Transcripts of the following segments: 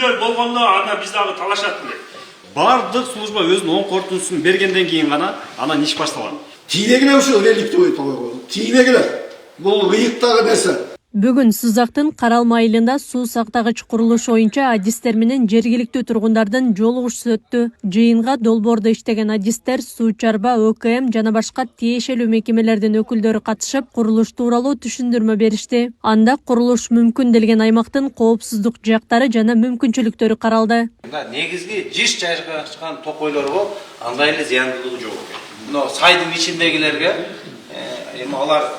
үйлөр болгондо анда биз дагы талашат элек. Бардык служба өзүнүн оң корутундусун бергенден кийин гана анан иш башталат. Тийнегиле ушул реликтовый койгон. Тийнегиле. Бул ыйыктагы нерсе. Бүгүн Сузактын Каралма айылында суу сактагыч курулуш боюнча адистер менен жергиликтүү тургундардын жолугушуу өттү. Жыйынга долбоордо иштеген адистер, суу чарба, ÖKM жана башка тиешелүү мекемелердин өкүлдөрү катышып, курулуш тууралуу түшүндүрмө беришти. Анда курулуш мүмкүн делген аймактын коопсуздук жактары жана мүмкүнчүлүктөрү каралды. Негизги жиш жайгашкан токойлорго андай эле зыяндуулугу жок экен. Мына сайдын ичиндегилерге эми алар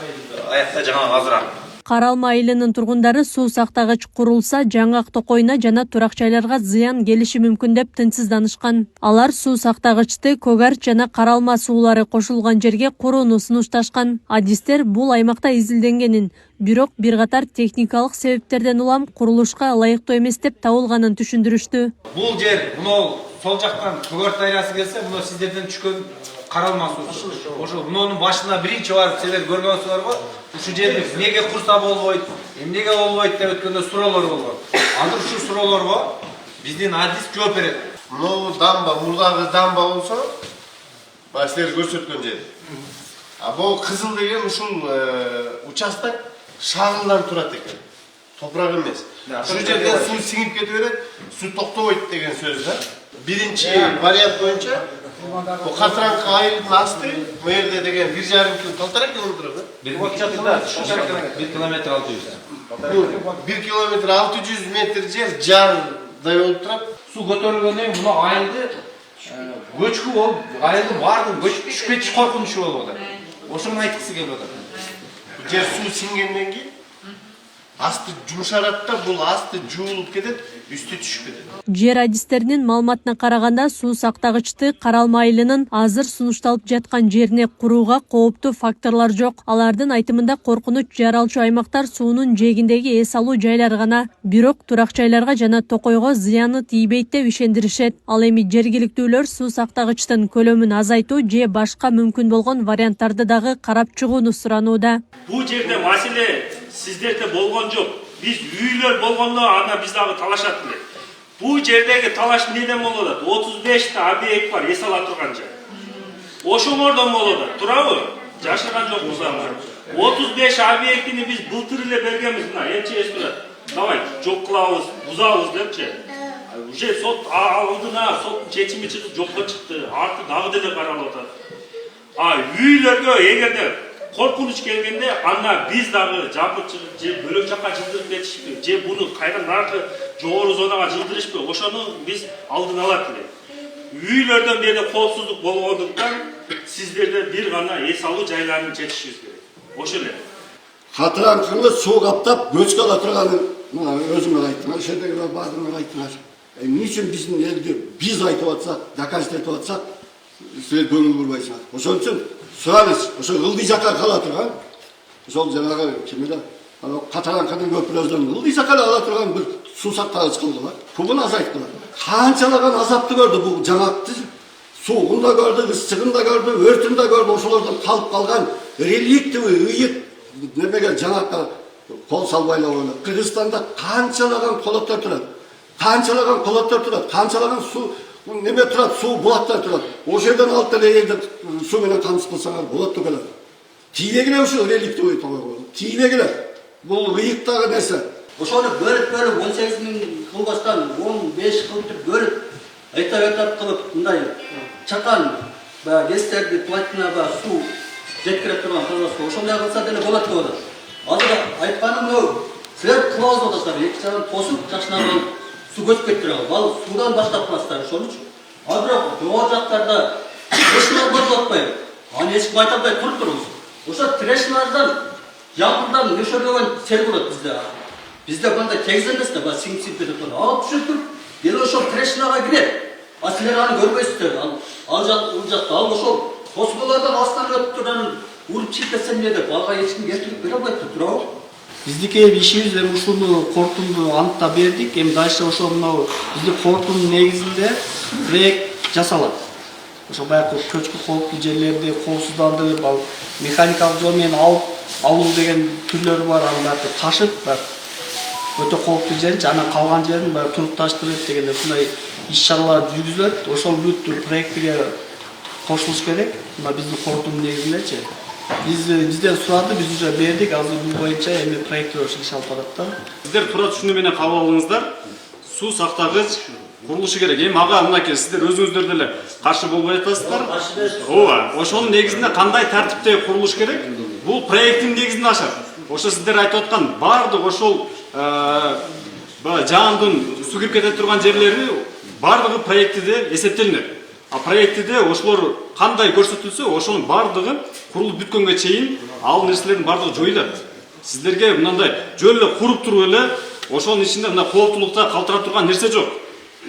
аякта жаңа азыраак. Каралма айылынын тургундары суу сактагыч курулса жаңак токойуна жана турак жайларга зыян келиши мүмкүн деп тынчсызданышкан. Алар суу сактагычты Көгарт жана Каралма суулары кошулган жерге курууну сунушташкан. Адистер бул аймакта изилденгенин, бирок бир катар техникалык себептерден улам курулушка ылайыктуу эмес деп табылганын түшүндүрүштү. Бул жер мына сол жактан Көгарт дайрасы келсе, мына сиздерден түшкөн Каралма суусу. Ошо мунун башына биринчи барып силер көргөнсүңөрбү? Ушул жерди эмнеге курса болбойт, эмнеге болбойт деп өткөндө суроолор болгон. Азыр ушул суроолорго биздин адис жооп берет. Мына дамба, мурдагы дамба болсо, баа силер көрсөткөн жер. А бул кызыл деген ушул участок шагылдан турат экен. Топурак эмес. Ушул жерден суу сиңип кете берет, суу токтобойт деген сөз да. Биринчи вариант боюнча bu Katranka айылдын асты, bu жерде деген 1,5 1,5 километр да? 1 километр 600. 1 километр 600 метр жер жардай болуп турат. Суу көтөрүлгөндөн мына айылды көчкү болуп, айылдын баардыгы көчүп түшүп кетиш коркунучу болуп атат. Ошону айткысы келип атат. Bu жер суу сиңгенден кийин асты жумшарат да, бул асты жуулуп кетет, үстү түшүп кетет. Жер адистеринин маалыматына караганда суу сактагычты Каралма айылынын азыр сунушталып жаткан жерине курууга кооптуу факторлор жок. Алардын айтымында коркунуч жаралчу аймактар суунун жээгиндеги эс алуу жайлар гана, бирок турак жайларга жана токойго зыяны тийбейт деп ишендиришет. Ал эми жергиликтүүлөр суу сактагычтын көлөмүн азайтуу же башка мүмкүн болгон варианттарды дагы карап чыгууну суранууда. Бул жерде маселе сиздерде болгон жок. Биз үйлөр болгондо анда биз дагы талашат элек. Бул жердеги талаш неден болуп атат? 35 та объект бар, эс ала турган жер. Ошоңордон болуп атат, турабы? Жашырган жокпуз аны. 35 объектини биз былтыр эле бергенбиз, мына МЧС турат. Давай, жок кылабыз, бузабыз депчи. Уже сот алдына соттун чечими чыгып жокко чыкты. Арты дагы деле каралып атат. Үйлөргө эгерде коркунуч келгенде анда биз дагы жапып чыгып же бөлөк жакка жылдырып кетишпи, же буну кайра наркы жогору зонага жылдырышпы, ошону биз алдын алат элек. Үйлөрдөн бери коопсуздук болгондуктан сиздерде бир гана эс алуу жайларын чечишибиз керек. Ошо эле. Катранканы суу каптап, көчкө ала турганын өзүңөр айттыңар, шедегилер баардыгыңар айттыңар. Эмне үчүн биздин элди биз айтып атсак, доказать этип атсак, силер көңүл бурбайсыңар. Ошон үчүн сурабыз, ошо ылдый жакка кала турган, ошол жанагы кимде Катранканын көпүрөздөн ылдый жакка ала турган бир суу сактагыч кылдылар. Бугун азайткылар. Канчалаган азапты көрдү бул жаңакты. Суугун да көрдү, ысчыгын да көрдү, өртүн да көрдү, ошолордон калып калган реликтовый ыйык немеге жаңакка кол салбай эле койгон. Кыргызстанда канчалаган колоттор турат. Канчалаган колоттор турат, канчалаган суу неме турат, суу булаттар турат. Ошол жерден алып деле элди суу менен камсыз кылсаңар болот түгел. Тийнегиле ушул реликтовый койгон. Тийнегиле. Бул ыйыктагы нерсе. Ошону бөлүп 18 миң кылбастан 15 кылып бөлүп айтап кылып мындай чакан баягы гестерди платина суу жеткире турган кылбас. Ошондой кылса деле болот деп атат. Азыр айтканым мына силер кылабыз деп атасыздар. Эки жагын тосуп жакшынан суу көчүп кетип турат. Ал суудан баштап кыласыздар ошонучу. А бирок жогору жактарда трешналар бар деп атпайбы? Аны эч ким айта албай туруп турбуз. Ошо трешналардан жамбырдан нөшөрлөгөн сел болот бизде. Бизде мындай тегиз эмес да, сиңип кетип турат. Алып түшүп туруп, эл ошол трешнага кирет. А силер аны көрбөйсүздөр. Ал жакта ал ошол тосмолордон астынан өтүп турганын уруп чыгып кетсе эмне деп, ага эч ким келтирип бере албайт турабы? Биздики ишибиз эми ушуну корутунду анықтап бердик. Эми дальше ошо мынау биздин корутундун негизинде проект жасалат. Ошо баягы көчкү кооптуу жерлерди коопсуздандырып, ал механикалык жол менен алуу деген түрлөрү бар. Аны ташып, өтө кооптуу жер, жана калган жерин баягы турукташтырып дегенде ушундай иш-чаралар жүргүзүлөт. Ошол бүт проектиге кошулуш керек. Мына биздин кордун негизиндечи. Бизден сурады, биз уже бердик. Азыр бул боюнча эми проекттер иш алып барат да. Сиздер туура түшүнүү менен кабыл алыңыздар. Суу сактагыч курулушу керек. Эми ага мынакей сиздер өзүңүздөр деле каршы болбой атасыздар. Ооба, ошонун негизинде кандай тартипте курулуш керек? Бул проекттин негизинде ашат. Ошо сиздер айтып аткан баардык ошол жаандын суу кирип кете турган жерлери баардыгы проектиде эсептелинет. А проектиде ошолор кандай көрсөтүлсө, ошонун баардыгы курулуп бүткөнгө чейин ал нерселердин баардыгы жоюлат. Сиздерге мындай жөн эле куруп туруп эле ошонун ичинде мына кооптулукта калтырап турган нерсе жок.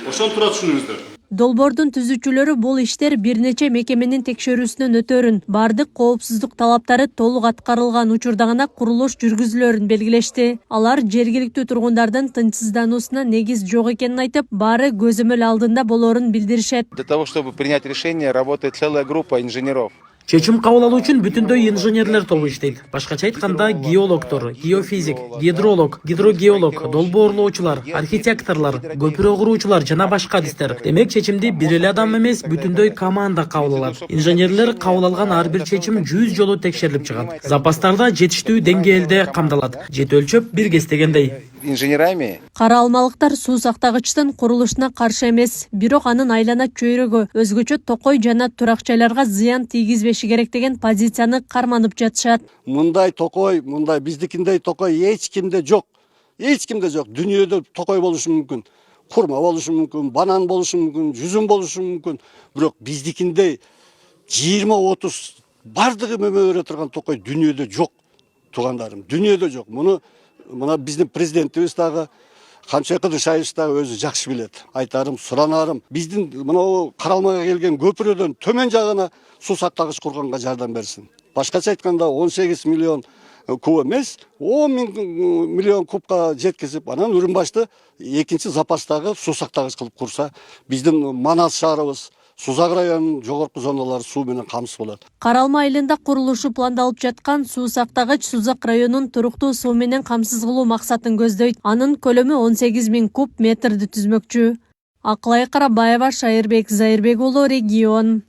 Ошону туура түшүнүңүздөр. Долбоордун түзүүчүлөрү бул иштер бир нече мекеменин текшерүүсүнөн өтөрүн, бардык коопсуздук талаптары толук аткарылган учурда гана курулуш жүргүзүлөрүн белгилешти. Алар жергиликтүү тургундардын тынчсыздануусуна негиз жок экенин айтып, баары көзөмөл алдында болоорун билдиришет. Для того, чтобы принять решение, работает целая группа инженеров. Чечим кабыл алуу үчүн бүтүндөй инженерлер тобу иштейт. Башкача айтканда геологдор, геофизик, гидролог, гидрогеолог, долбоорлоочулар, архитекторлор, көпүрө куруучулар жана башка адистер. Демек чечимди бир эле адам эмес, бүтүндөй команда кабыл алат. Инженерлер кабыл алган ар бир чечим 100 жолу текшерилип чыгат. Запастарда жетиштүү деңгээлде камдалат. Жет өлчөп бир кез дегендей. Инженерами. Кара алмалыктар суу сактагычтын курулушуна каршы эмес, бирок анын айлана чөйрөгү өзгөчө токой жана турак жайларга зыян тийгизбеши керек деген позицияны карманып жатышат. Мындай токой, мындай биздикиндей токой эч кимде жок. Эч кимде жок. Дүйнөдө токой болушу мүмкүн. Курма болушу мүмкүн, банан болушу мүмкүн, жүзүм болушу мүмкүн. Бирок биздикиндей 20-30 бардыгы мөмө турган токой дүйнөдө жок. Туугандарым, дүйнөдө жок. Мына биздин президентибиз дагы Камчы Кыдышаевич дагы өзү жакшы билет. Айтарым, суранарым, биздин мына Каралмайга келген көпүрөдөн төмөн жагына суу сактагыч курганга жардам берсин. Башкача айтканда 18 миллион куб эмес, 10 миллион кубка жеткизип, анан Үрүмбашты экинчи запастагы суу сактагыч кылып курса, биздин Манас шаарыбыз, Сузак районунун жогорку зоналары суу менен камсыз болот. Каралма айылында курулушу пландалып жаткан суу сактагыч Сузак районун туруктуу суу менен камсыз кылуу максатын көздөйт. Анын көлөмү 18 000 куб метрди түзмөкчү. Акылай Карабаева, Шайырбек Зайырбек уулу, Регион.